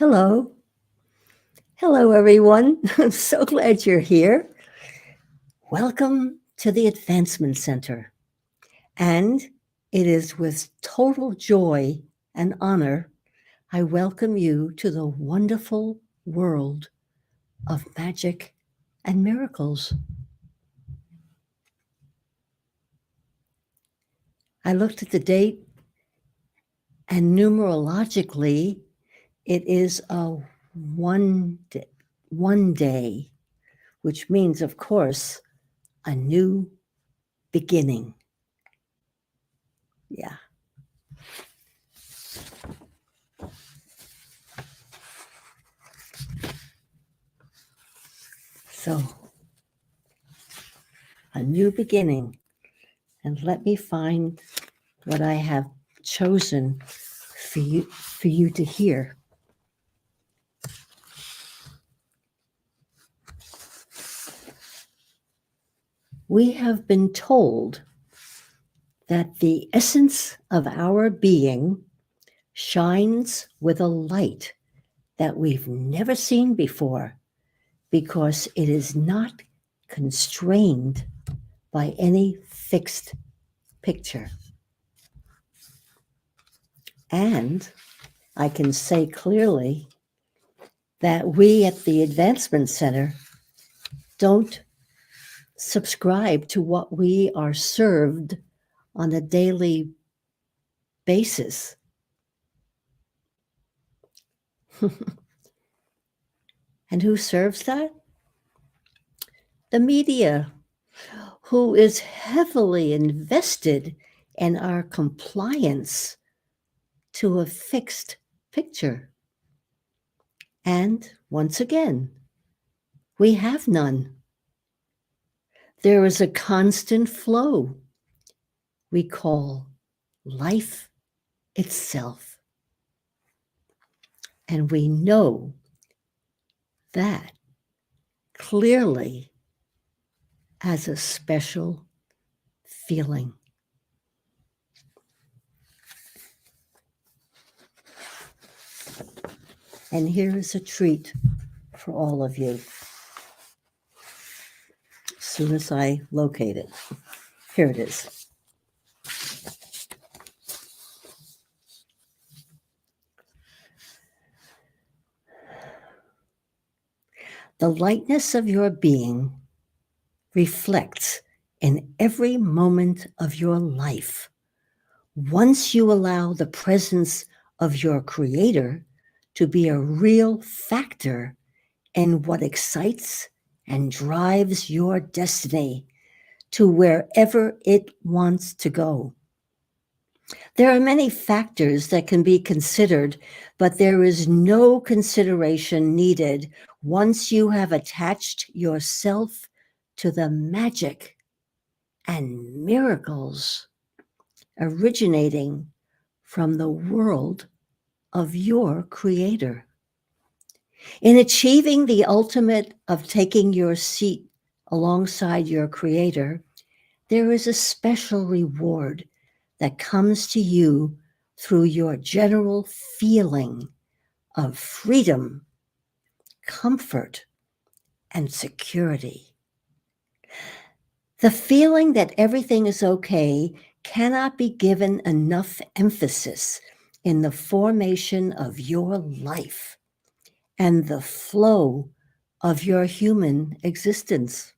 Hello. Hello, everyone. I'm so glad you're here. Welcome to the Advancement Center. And it is with total joy and honor I welcome you to the wonderful world of magic and miracles. I looked at the date, and numerologically, it is a one day, which means, of course, a new beginning. Yeah. So, a new beginning. And let me find what I have chosen for you to hear. We have been told that the essence of our being shines with a light that we've never seen before because it is not constrained by any fixed picture. And I can say clearly that we at the Advancement Center don't subscribe to what we are served on a daily basis. And who serves that? The media, who is heavily invested in our compliance to a fixed picture. And once again, we have none. There is a constant flow we call life itself. And we know that clearly as a special feeling. And here is a treat for all of you. As soon as I locate it, here it is. The lightness of your being reflects in every moment of your life. Once you allow the presence of your Creator to be a real factor in what excites and drives your destiny to wherever it wants to go. There are many factors that can be considered, but there is no consideration needed once you have attached yourself to the magic and miracles originating from the world of your Creator. In achieving the ultimate of taking your seat alongside your Creator, there is a special reward that comes to you through your general feeling of freedom, comfort, and security. The feeling that everything is okay cannot be given enough emphasis in the formation of your life and the flow of your human existence.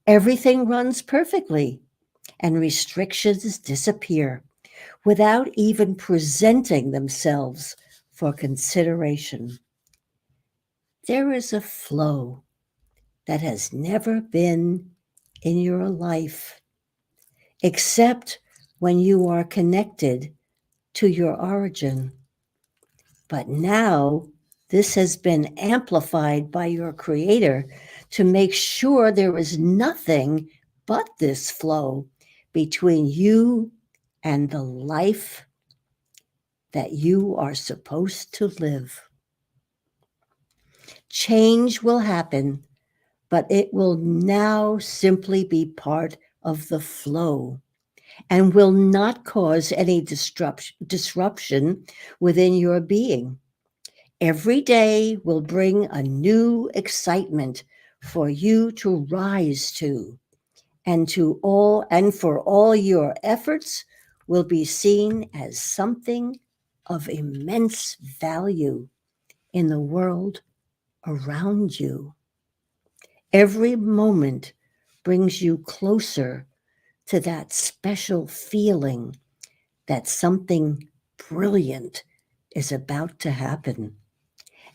Everything runs perfectly and restrictions disappear without even presenting themselves for consideration. There is a flow that has never been in your life, except when you are connected to your origin. But now this has been amplified by your Creator to make sure there is nothing but this flow between you and the life that you are supposed to live. Change will happen, but it will now simply be part of the flow and will not cause any disruption within your being. Every day will bring a new excitement for you to rise to, and for all your efforts will be seen as something of immense value in the world around you. Every moment brings you closer to that special feeling that something brilliant is about to happen.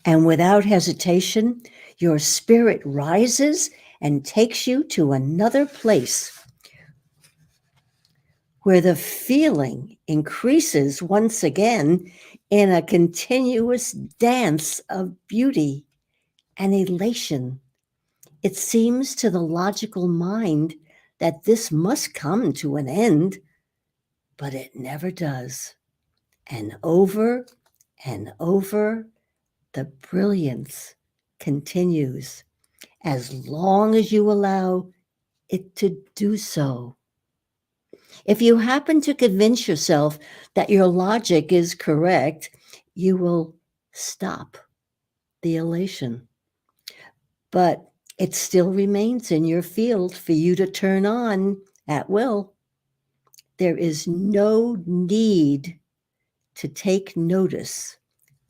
And without hesitation, your spirit rises and takes you to another place where the feeling increases once again in a continuous dance of beauty and elation. It seems to the logical mind that this must come to an end, but it never does. And over, the brilliance continues as long as you allow it to do so. If you happen to convince yourself that your logic is correct, you will stop the elation. But it still remains in your field for you to turn on at will. There is no need to take notice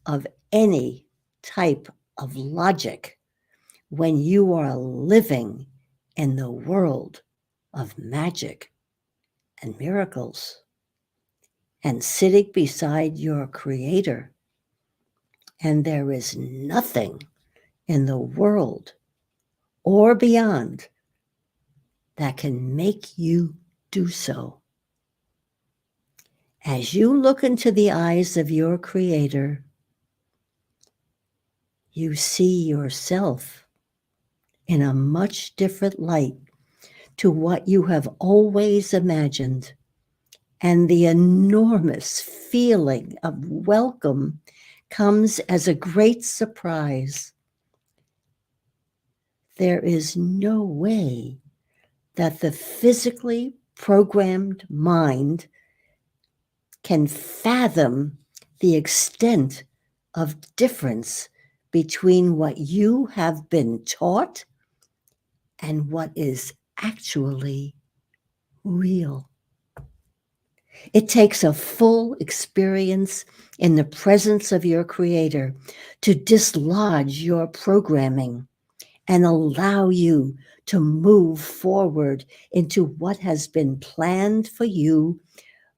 of any type of logic when you are living in the world of magic and miracles and sitting beside your Creator. And there is nothing in the world or beyond that can make you do so. As you look into the eyes of your Creator, you see yourself in a much different light to what you have always imagined. And the enormous feeling of welcome comes as a great surprise. There is no way that the physically programmed mind can fathom the extent of difference between what you have been taught and what is actually real. It takes a full experience in the presence of your Creator to dislodge your programming and allow you to move forward into what has been planned for you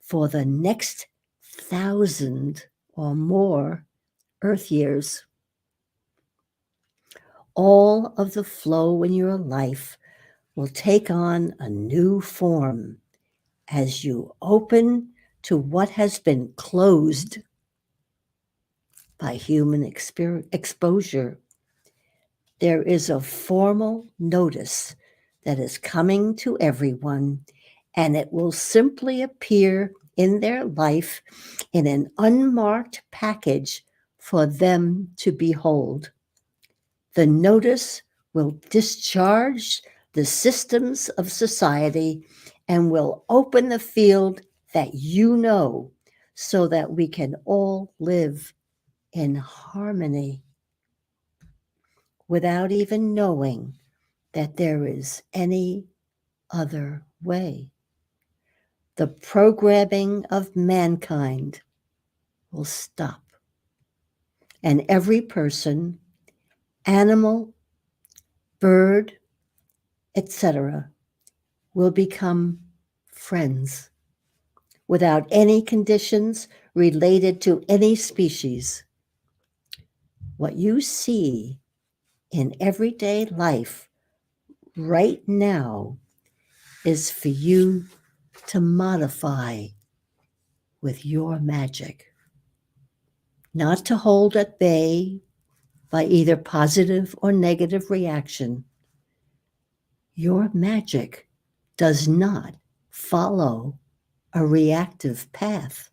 for the next 1,000 or more Earth years. All of the flow in your life will take on a new form as you open to what has been closed by human exposure. There is a formal notice that is coming to everyone, and it will simply appear in their life in an unmarked package for them to behold. The notice will discharge the systems of society and will open the field that you know so that we can all live in harmony without even knowing that there is any other way. The programming of mankind will stop, and every person, animal, bird, etc., will become friends without any conditions related to any species. What you see in everyday life right now is for you to modify with your magic, not to hold at bay by either positive or negative reaction. Your magic does not follow a reactive path.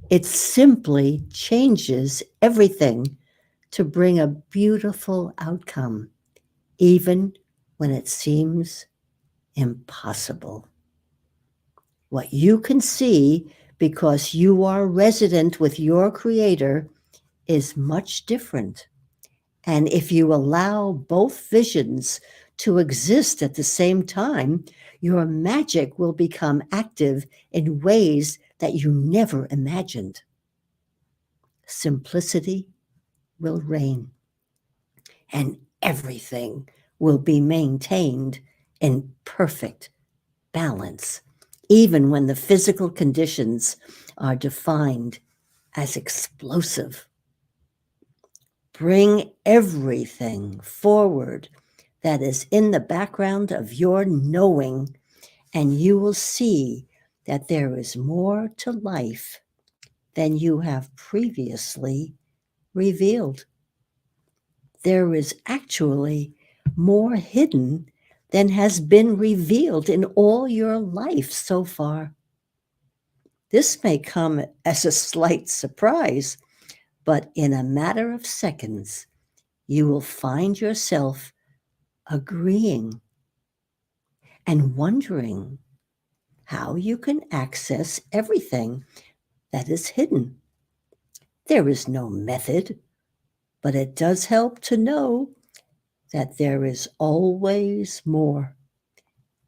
It simply changes everything to bring a beautiful outcome, even when it seems impossible. What you can see because you are resident with your Creator is much different. And if you allow both visions to exist at the same time, your magic will become active in ways that you never imagined. Simplicity will reign, and everything will be maintained in perfect balance, even when the physical conditions are defined as explosive. Bring everything forward that is in the background of your knowing, and you will see that there is more to life than you have previously revealed. There is actually more hidden than has been revealed in all your life so far. This may come as a slight surprise, but in a matter of seconds, you will find yourself agreeing and wondering how you can access everything that is hidden. There is no method, but it does help to know that there is always more,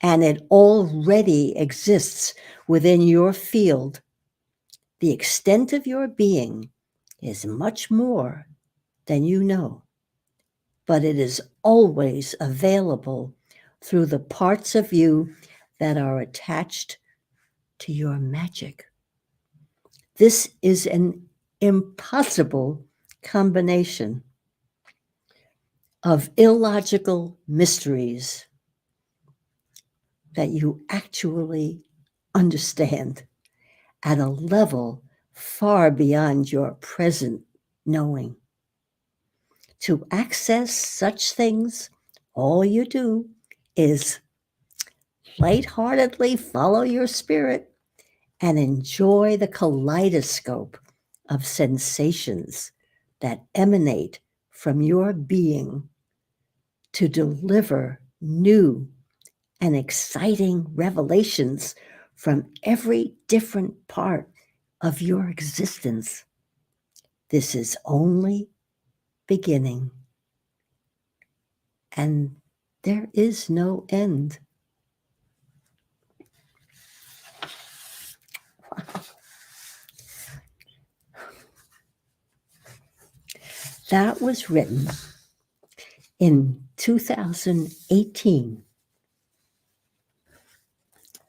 and it already exists within your field. The extent of your being is much more than you know, but it is always available through the parts of you that are attached to your magic. This is an impossible combination of illogical mysteries that you actually understand at a level far beyond your present knowing. To access such things, all you do is lightheartedly follow your spirit and enjoy the kaleidoscope of sensations that emanate from your being to deliver new and exciting revelations from every different part of your existence. This is only beginning, and there is no end. That was written in 2018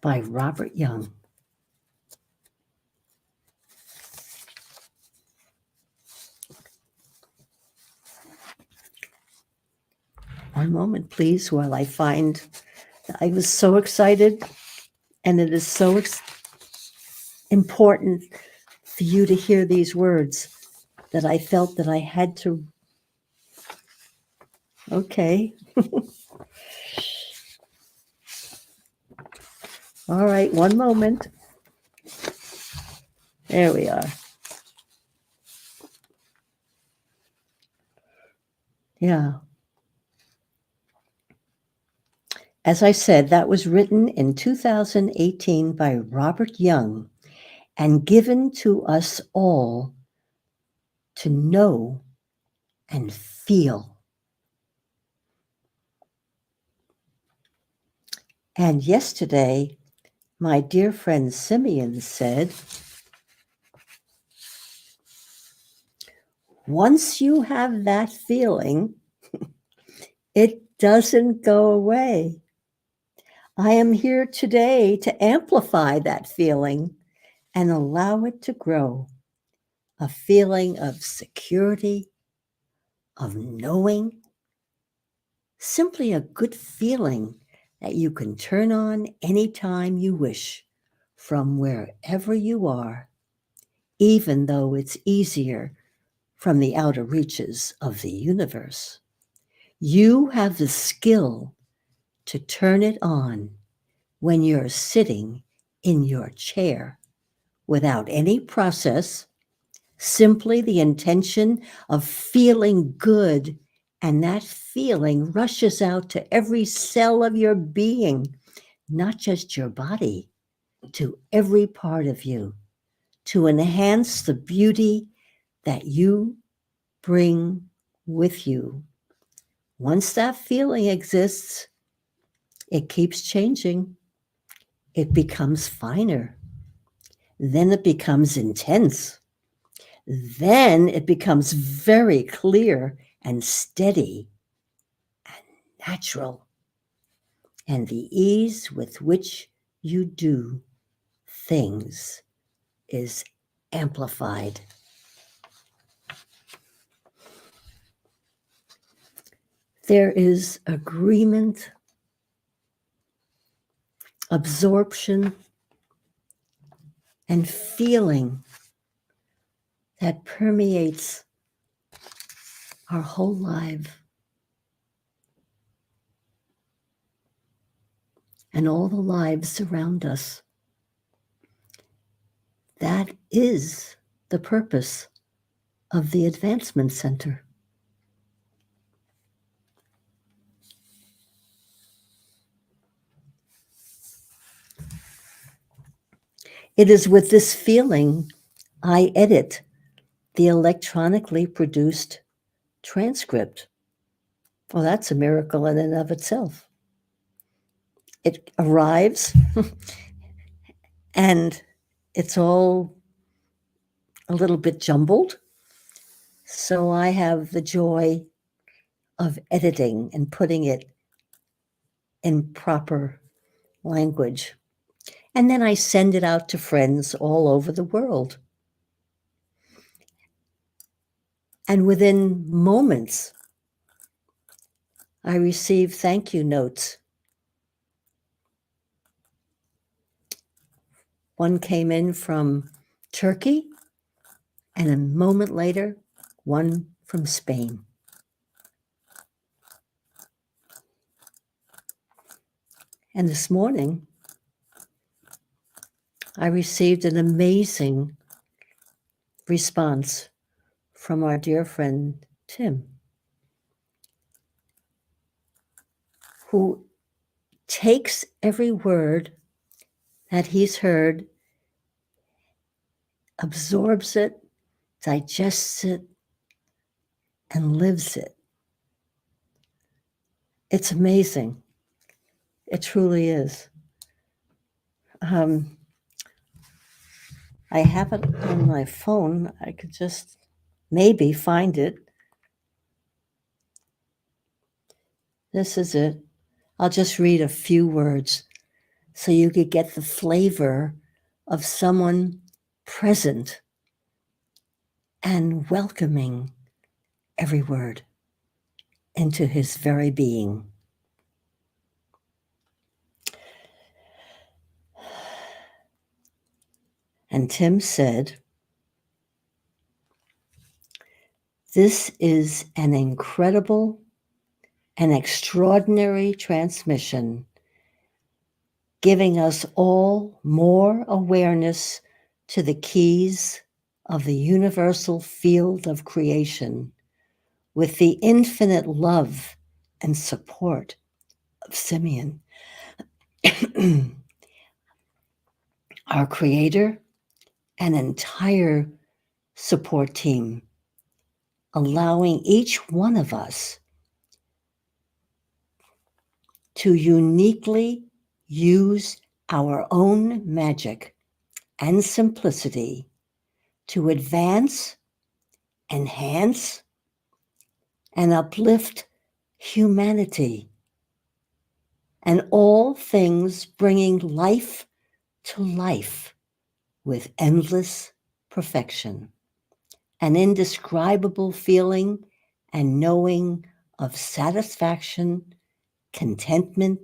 by Robert Young. One moment, please, while I find. I was so excited, and it is so important for you to hear these words that I felt that I had to. Okay. All right, one moment. There we are. Yeah. As I said, that was written in 2018 by Robert Young and given to us all to know and feel. And yesterday, my dear friend Simeon said, once you have that feeling, it doesn't go away. I am here today to amplify that feeling and allow it to grow. A feeling of security, of knowing, simply a good feeling that you can turn on anytime you wish from wherever you are, even though it's easier from the outer reaches of the universe. You have the skill to turn it on when you're sitting in your chair without any process, simply the intention of feeling good, and that feeling rushes out to every cell of your being, not just your body, to every part of you, to enhance the beauty that you bring with you. Once that feeling exists, it keeps changing. It becomes finer. Then it becomes intense. Then it becomes very clear and steady and natural. And the ease with which you do things is amplified. There is agreement, absorption, and feeling that permeates our whole life and all the lives around us. That is the purpose of the Advancement Center. It is with this feeling I edit the electronically produced transcript. Well, that's a miracle in and of itself. It arrives and it's all a little bit jumbled. So I have the joy of editing and putting it in proper language. And then I send it out to friends all over the world. And within moments, I receive thank you notes. One came in from Turkey, and a moment later, one from Spain. And this morning, I received an amazing response from our dear friend Tim, who takes every word that he's heard, absorbs it, digests it, and lives it. It's amazing. It truly is. I have it on my phone. I could just maybe find it. This is it. I'll just read a few words so you could get the flavor of someone present and welcoming every word into his very being. And Tim said, "This is an incredible and extraordinary transmission, giving us all more awareness to the keys of the universal field of creation with the infinite love and support of Simeon, our creator and entire support team, allowing each one of us to uniquely use our own magic and simplicity to advance, enhance, and uplift humanity and all things bringing life to life with endless perfection, an indescribable feeling and knowing of satisfaction, contentment,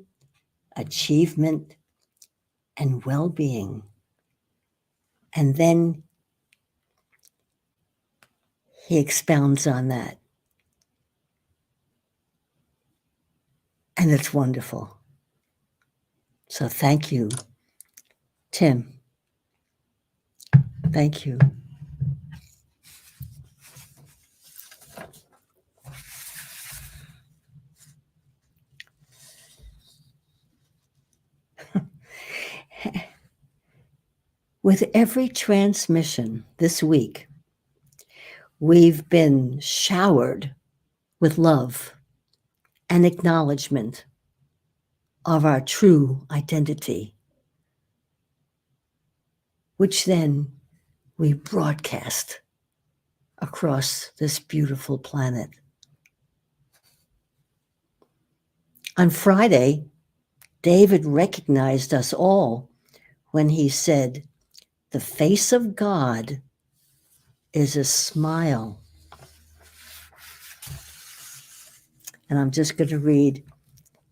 achievement, and well-being." And then he expounds on that. And it's wonderful. So thank you, Tim. Thank you. With every transmission this week, We've been showered with love and acknowledgement of our true identity, which then we broadcast across this beautiful planet. On Friday, David recognized us all when he said, "The face of God is a smile." And I'm just going to read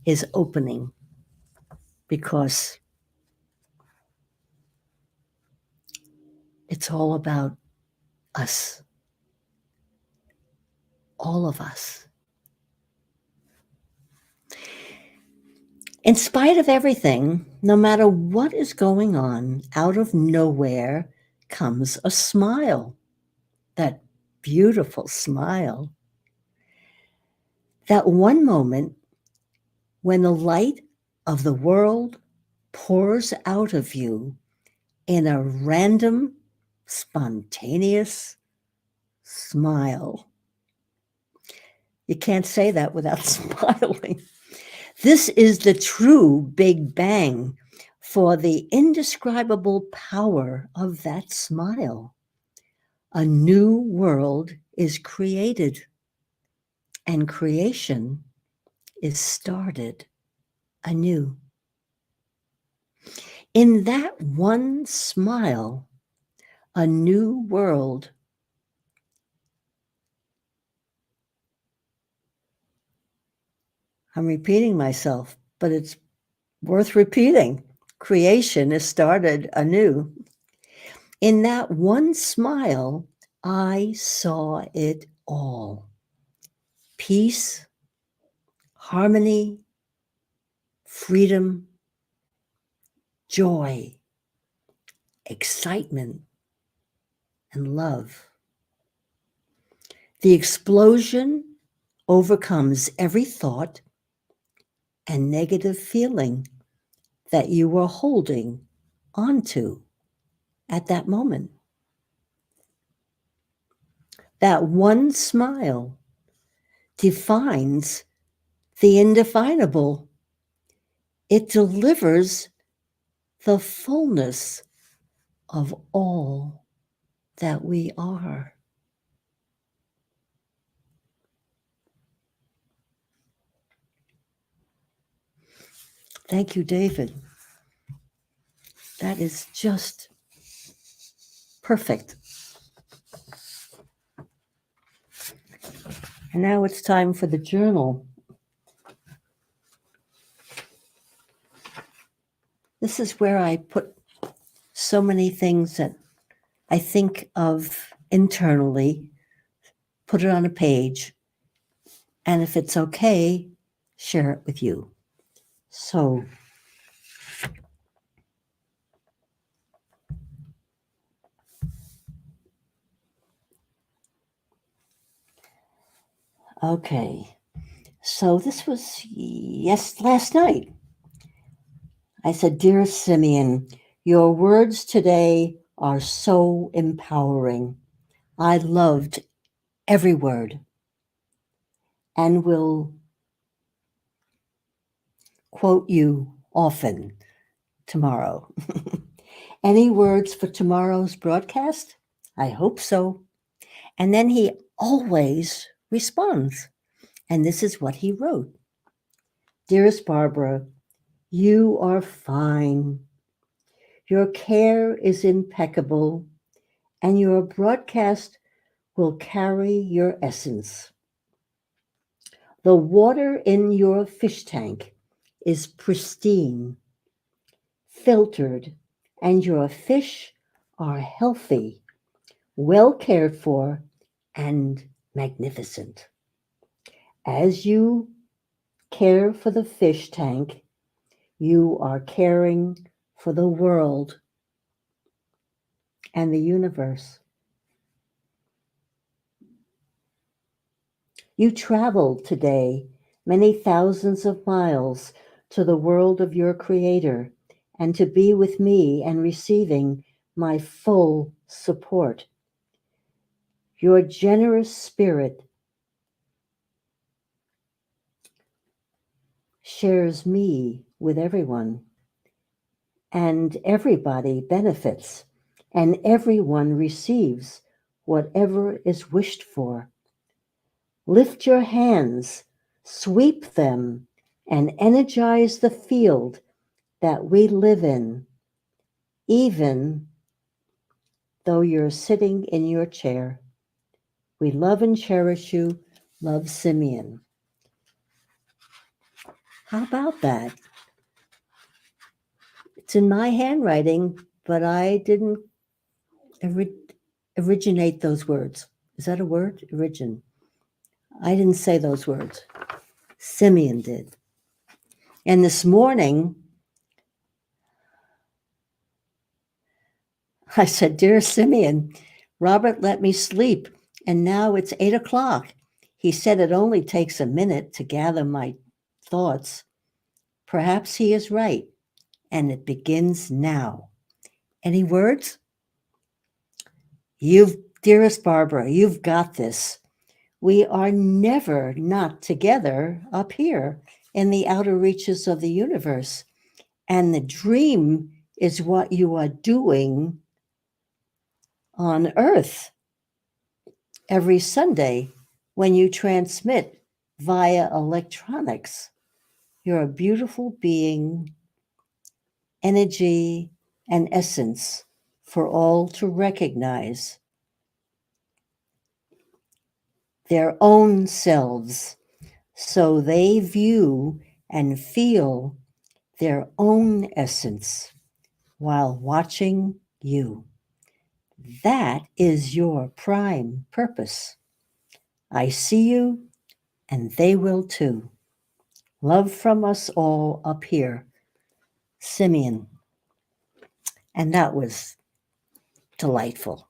his opening because it's all about us, all of us. In spite of everything, no matter what is going on, out of nowhere comes a smile. That beautiful smile. That one moment when the light of the world pours out of you in a random, spontaneous smile. You can't say that without smiling. This is the true Big Bang for the indescribable power of that smile. A new world is created, and creation is started anew. In that one smile, a new world. I'm repeating myself, but it's worth repeating. Creation is started anew. In that one smile, I saw it all. Peace, harmony, freedom, joy, excitement, and love. The explosion overcomes every thought and negative feeling that you were holding onto at that moment. That one smile defines the indefinable. It delivers the fullness of all that we are. Thank you, David. That is just perfect. And now it's time for the journal. This is where I put so many things that I think of internally, put it on a page, and if it's okay, share it with you. So, okay. So this was last night. I said, "Dear Simeon, your words today are so empowering. I loved every word and will quote you often tomorrow." Any words for tomorrow's broadcast? I hope so. And then he always responds. And this is what he wrote. "Dearest Barbara, you are fine. Your care is impeccable, and your broadcast will carry your essence. The water in your fish tank is pristine, filtered, and your fish are healthy, well cared for, and magnificent. As you care for the fish tank, you are caring for the world and the universe. You traveled today many thousands of miles to the world of your Creator and to be with me and receiving my full support. Your generous spirit shares me with everyone, and everybody benefits, and everyone receives whatever is wished for. Lift your hands, sweep them, and energize the field that we live in, even though you're sitting in your chair. We love and cherish you. Love, Simeon. How about that? It's in my handwriting, but I didn't originate those words. Is that a word? Origin. I didn't say those words. Simeon did. And this morning, I said, Dear Simeon, Robert let me sleep, and now it's 8 o'clock. He said it only takes a minute to gather my thoughts. Perhaps he is right, and it begins now. Any words? Dearest Barbara, you've got this. We are never not together up here in the outer reaches of the universe. And the dream is what you are doing on Earth every Sunday when you transmit via electronics. You're a beautiful being, energy, and essence for all to recognize their own selves so they view and feel their own essence while watching you. That is your prime purpose. I see you, and they will too. Love from us all up here, Simeon. And that was delightful.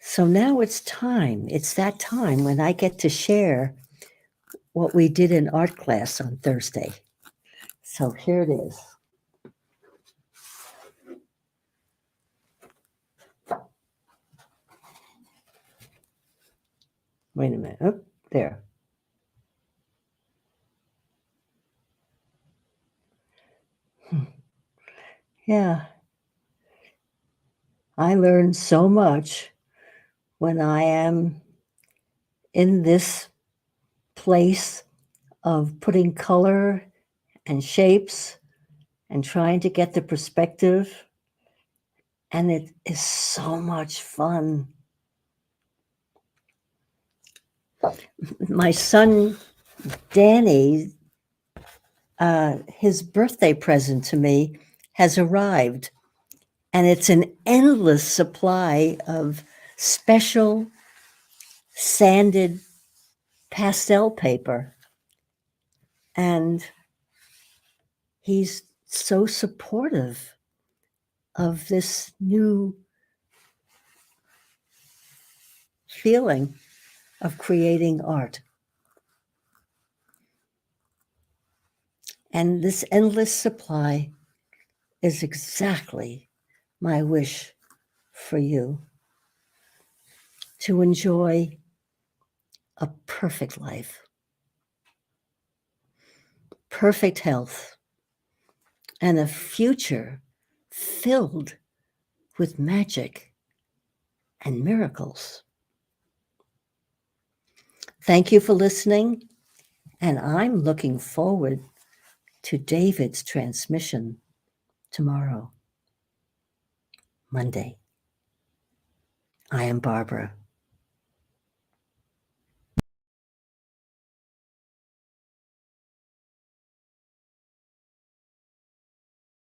So now it's time. It's that time when I get to share what we did in art class on Thursday. So here it is. Wait a minute. Oh, there. Yeah. I learned so much when I am in this place of putting color and shapes and trying to get the perspective. And it is so much fun. My son, Danny, his birthday present to me has arrived. And it's an endless supply of special sanded pastel paper. And he's so supportive of this new feeling of creating art. And this endless supply is exactly my wish for you to enjoy a perfect life, perfect health, and a future filled with magic and miracles. Thank you for listening, and I'm looking forward to David's transmission tomorrow, Monday. I am Barbara.